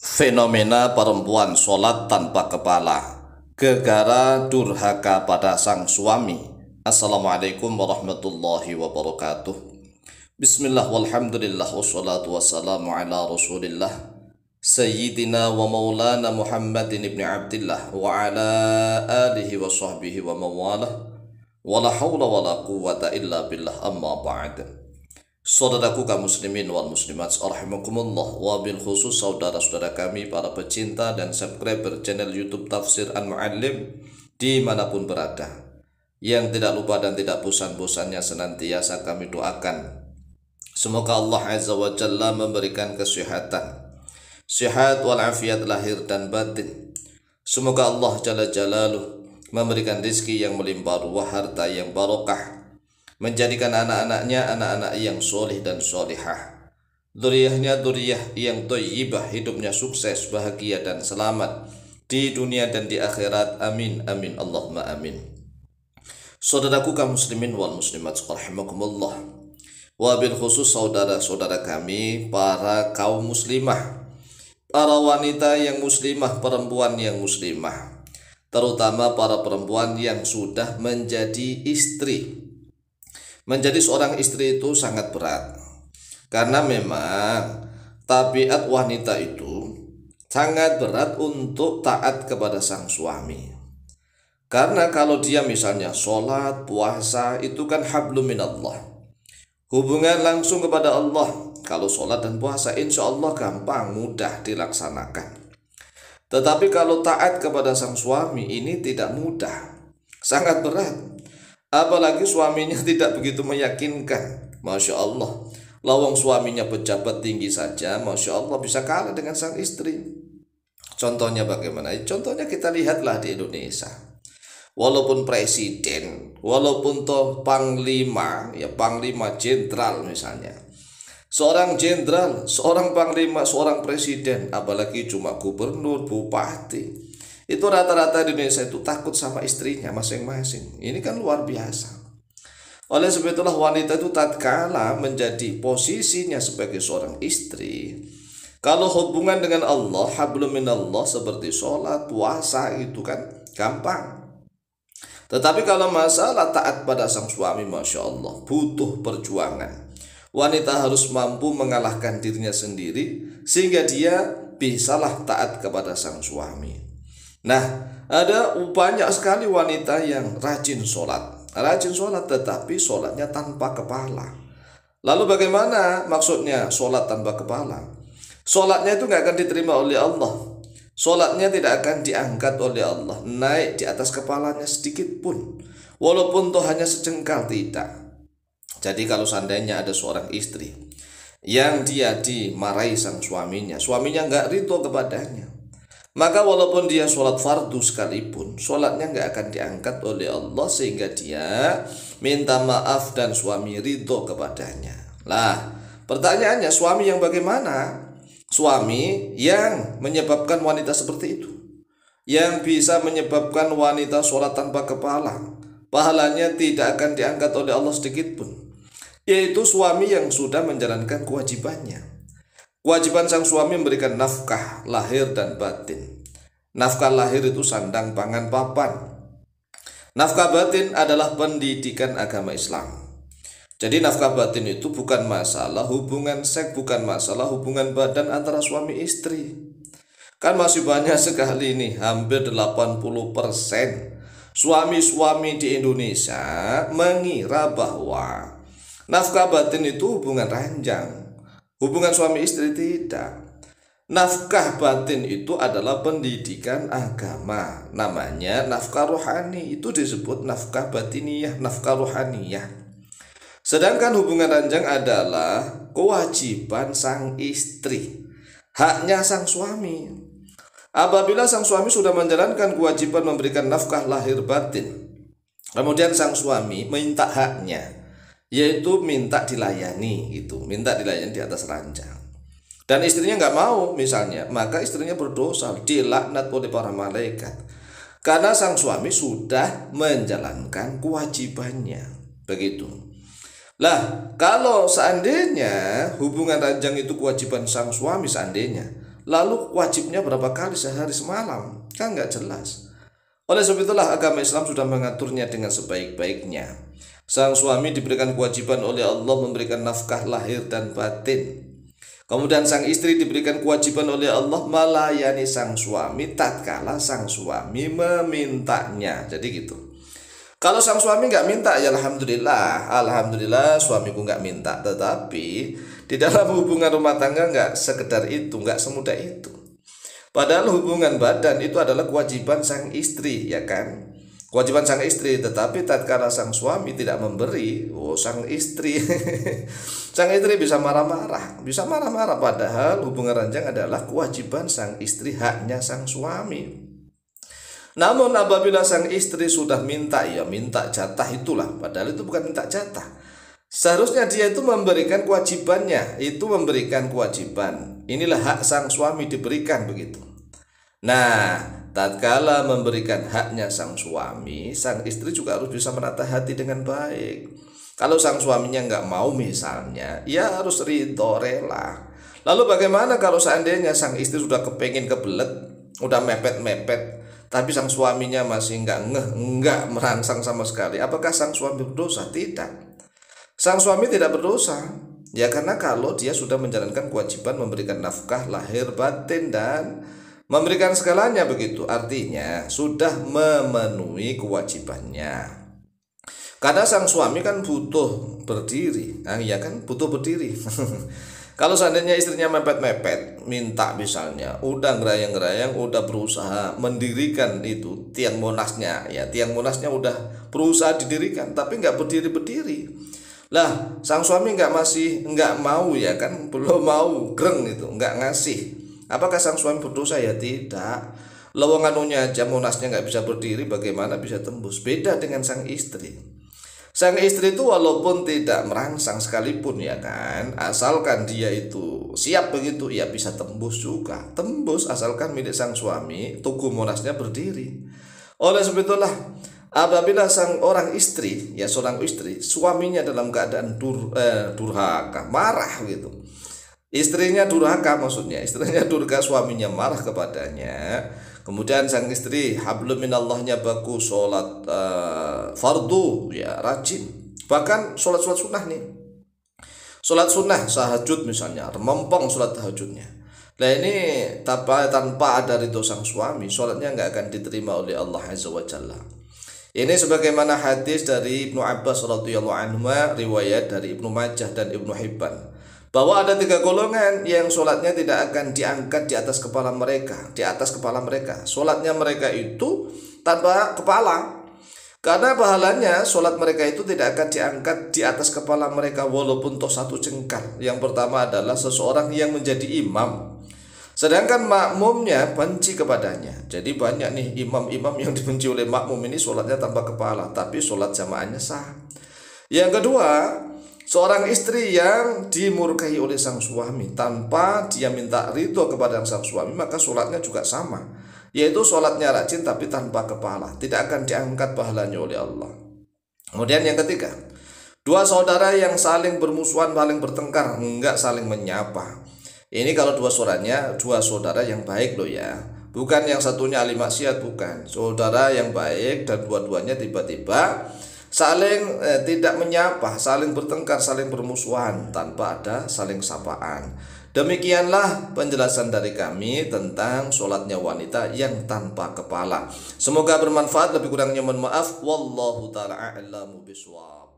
Fenomena perempuan sholat tanpa kepala, gegara durhaka pada sang suami. Assalamualaikum warahmatullahi wabarakatuh. Bismillah walhamdulillah wassalatu wassalamu ala rasulillah Sayyidina wa maulana Muhammadin ibn Abdillah wa ala alihi wa sahbihi wa mawalah. Wa la hawla wa la quwwata illa billah, amma ba'd. Saudaraku kaum muslimin wal muslimat rahimakumullah, wabil khusus saudara-saudara kami para pecinta dan subscriber channel YouTube Tafsir An-Muallim dimanapun berada, yang tidak lupa dan tidak bosan-bosannya senantiasa kami doakan semoga Allah Azza wa Jalla memberikan kesehatan, sehat walafiat lahir dan batin. Semoga Allah Jalla Jalaluh memberikan rezeki yang melimpah ruah, harta yang barokah, menjadikan anak-anaknya anak-anak yang solih dan solihah, dzurriyyahnya dzurriyyah yang thayyibah, hidupnya sukses, bahagia dan selamat di dunia dan di akhirat. Amin amin Allahumma amin. Saudaraku kaum muslimin wal muslimat rahimakumullah, wabil khusus saudara-saudara kami para kaum muslimah, para wanita yang muslimah, perempuan yang muslimah, terutama para perempuan yang sudah menjadi istri. Menjadi seorang istri itu sangat berat, karena memang tabiat wanita itu sangat berat untuk taat kepada sang suami. Karena kalau dia misalnya sholat, puasa, itu kan hablum minallah, hubungan langsung kepada Allah. Kalau sholat dan puasa insya Allah gampang, mudah dilaksanakan. Tetapi kalau taat kepada sang suami ini tidak mudah, sangat berat. Apalagi suaminya tidak begitu meyakinkan. Masya Allah, lawang suaminya pejabat tinggi saja, Masya Allah bisa kalah dengan sang istri. Contohnya bagaimana? Contohnya kita lihatlah di Indonesia. Walaupun presiden, walaupun toh panglima, ya panglima jenderal misalnya, seorang jenderal, seorang panglima, seorang presiden, apalagi cuma gubernur, bupati, itu rata-rata di Indonesia itu takut sama istrinya masing-masing. Ini kan luar biasa. Oleh sebab itulah wanita itu tatkala menjadi posisinya sebagai seorang istri, kalau hubungan dengan Allah, hablum minallah, seperti sholat, puasa, itu kan gampang. Tetapi kalau masalah taat pada sang suami, Masya Allah, butuh perjuangan. Wanita harus mampu mengalahkan dirinya sendiri sehingga dia bisalah taat kepada sang suami. Nah, ada banyak sekali wanita yang rajin sholat tetapi sholatnya tanpa kepala. Lalu bagaimana maksudnya sholat tanpa kepala? Sholatnya itu nggak akan diterima oleh Allah. Sholatnya tidak akan diangkat oleh Allah naik di atas kepalanya sedikit pun, walaupun toh hanya sejengkal, tidak. Jadi kalau seandainya ada seorang istri yang dia dimarahi sang suaminya nggak ridho kepadanya, maka walaupun dia sholat fardu sekalipun, sholatnya nggak akan diangkat oleh Allah sehingga dia minta maaf dan suami ridho kepadanya. Lah, pertanyaannya, suami yang bagaimana? Suami yang menyebabkan wanita seperti itu, yang bisa menyebabkan wanita sholat tanpa kepala, pahalanya tidak akan diangkat oleh Allah sedikit pun, yaitu suami yang sudah menjalankan kewajibannya. Kewajiban sang suami memberikan nafkah lahir dan batin. Nafkah lahir itu sandang, pangan, papan. Nafkah batin adalah pendidikan agama Islam. Jadi nafkah batin itu bukan masalah hubungan seks, bukan masalah hubungan badan antara suami istri. Kan masih banyak sekali nih, hampir 80% suami-suami di Indonesia mengira bahwa nafkah batin itu hubungan ranjang, hubungan suami istri. Tidak. Nafkah batin itu adalah pendidikan agama, namanya nafkah rohani. Itu disebut nafkah batiniyah, nafkah rohaniyah. Sedangkan hubungan ranjang adalah kewajiban sang istri, haknya sang suami. Apabila sang suami sudah menjalankan kewajiban memberikan nafkah lahir batin, kemudian sang suami minta haknya, yaitu minta dilayani, minta dilayani di atas ranjang, dan istrinya nggak mau misalnya, maka istrinya berdosa, dilaknat oleh para malaikat, karena sang suami sudah menjalankan kewajibannya. Begitu. Lah, kalau seandainya hubungan ranjang itu kewajiban sang suami, seandainya, Lalu wajibnya berapa kali sehari semalam? Kan nggak jelas. Oleh sebab itulah agama Islam sudah mengaturnya dengan sebaik-baiknya. Sang suami diberikan kewajiban oleh Allah memberikan nafkah lahir dan batin. Kemudian sang istri diberikan kewajiban oleh Allah melayani sang suami tatkala sang suami memintanya. Jadi gitu. Kalau sang suami nggak minta, ya alhamdulillah suamiku nggak minta. Tetapi di dalam hubungan rumah tangga nggak sekedar itu, nggak semudah itu. Padahal hubungan badan itu adalah kewajiban sang istri, ya kan? Kewajiban sang istri, tetapi tatkala sang suami tidak memberi, sang istri sang istri bisa marah-marah, padahal hubungan ranjang adalah kewajiban sang istri, haknya sang suami. Namun apabila sang istri sudah minta, ya minta jatah itulah, padahal itu bukan minta jatah. Seharusnya dia itu memberikan kewajibannya, itu memberikan kewajiban. Inilah hak sang suami diberikan begitu. Nah, tatkala memberikan haknya sang suami, sang istri juga harus bisa menata hati dengan baik. Kalau sang suaminya nggak mau misalnya, ya harus ridho, rela. Lalu bagaimana kalau seandainya sang istri sudah kepengen kebelet, udah mepet-mepet, tapi sang suaminya masih nggak merangsang sama sekali? Apakah sang suami berdosa? Tidak. Sang suami tidak berdosa. Ya karena kalau dia sudah menjalankan kewajiban memberikan nafkah lahir batin dan memberikan segalanya begitu. Artinya sudah memenuhi kewajibannya. Karena sang suami kan butuh berdiri. Iya kan, butuh berdiri. Kalau seandainya istrinya mepet-mepet, minta misalnya, udah ngerayang-ngerayang, udah berusaha mendirikan itu tiang monasnya, ya tiang monasnya udah berusaha didirikan, tapi nggak berdiri-berdiri. Lah, sang suami nggak mau, ya kan, belum mau, greng itu, nggak ngasih. Apakah sang suami berdosa? Ya tidak. Lowonganunya aja monasnya nggak bisa berdiri, bagaimana bisa tembus? Beda dengan sang istri. Sang istri itu walaupun tidak merangsang sekalipun, ya kan, asalkan dia itu siap begitu, ya bisa tembus juga. Tembus asalkan milik sang suami, tugu monasnya berdiri. Oleh sebab itulah apabila seorang istri, suaminya dalam keadaan durhaka, marah gitu. Istrinya durhaka, istrinya durhaka, suaminya marah kepadanya. Kemudian sang istri hablum minallahnya bagus, sholat fardu, ya rajin, bahkan sholat sunnah nih, sholat sunnah tahajud misalnya, mempong sholat tahajudnya. Nah ini tanpa ada ridho sang suami, sholatnya nggak akan diterima oleh Allah Azza wa Jalla. Ini sebagaimana hadis dari Ibnu Abbas radhiyallahu anhu, riwayat dari Ibnu Majah dan Ibnu Hibban, bahwa ada 3 golongan yang sholatnya tidak akan diangkat di atas kepala mereka, sholatnya mereka itu tanpa kepala, karena pahalanya sholat mereka itu tidak akan diangkat di atas kepala mereka walaupun toh 1 jengkal. Yang pertama adalah seseorang yang menjadi imam, sedangkan makmumnya benci kepadanya. Jadi banyak nih imam-imam yang dibenci oleh makmum ini sholatnya tanpa kepala, tapi sholat jamaahnya sah. Yang kedua, seorang istri yang dimurkai oleh sang suami tanpa dia minta ridho kepada sang suami, maka sholatnya juga sama, yaitu sholatnya rajin tapi tanpa kepala, tidak akan diangkat pahalanya oleh Allah. Kemudian yang ketiga, 2 saudara yang saling bermusuhan, saling bertengkar, enggak saling menyapa. Ini kalau 2 saudara yang baik loh ya, bukan yang satunya ahli maksiat, bukan. Saudara yang baik dan dua-duanya tiba-tiba saling tidak menyapa, saling bertengkar, saling bermusuhan tanpa ada saling sapaan. Demikianlah penjelasan dari kami tentang sholatnya wanita yang tanpa kepala. Semoga bermanfaat, lebih kurangnya mohon maaf. Wallahu ta'ala a'lamu bishawab.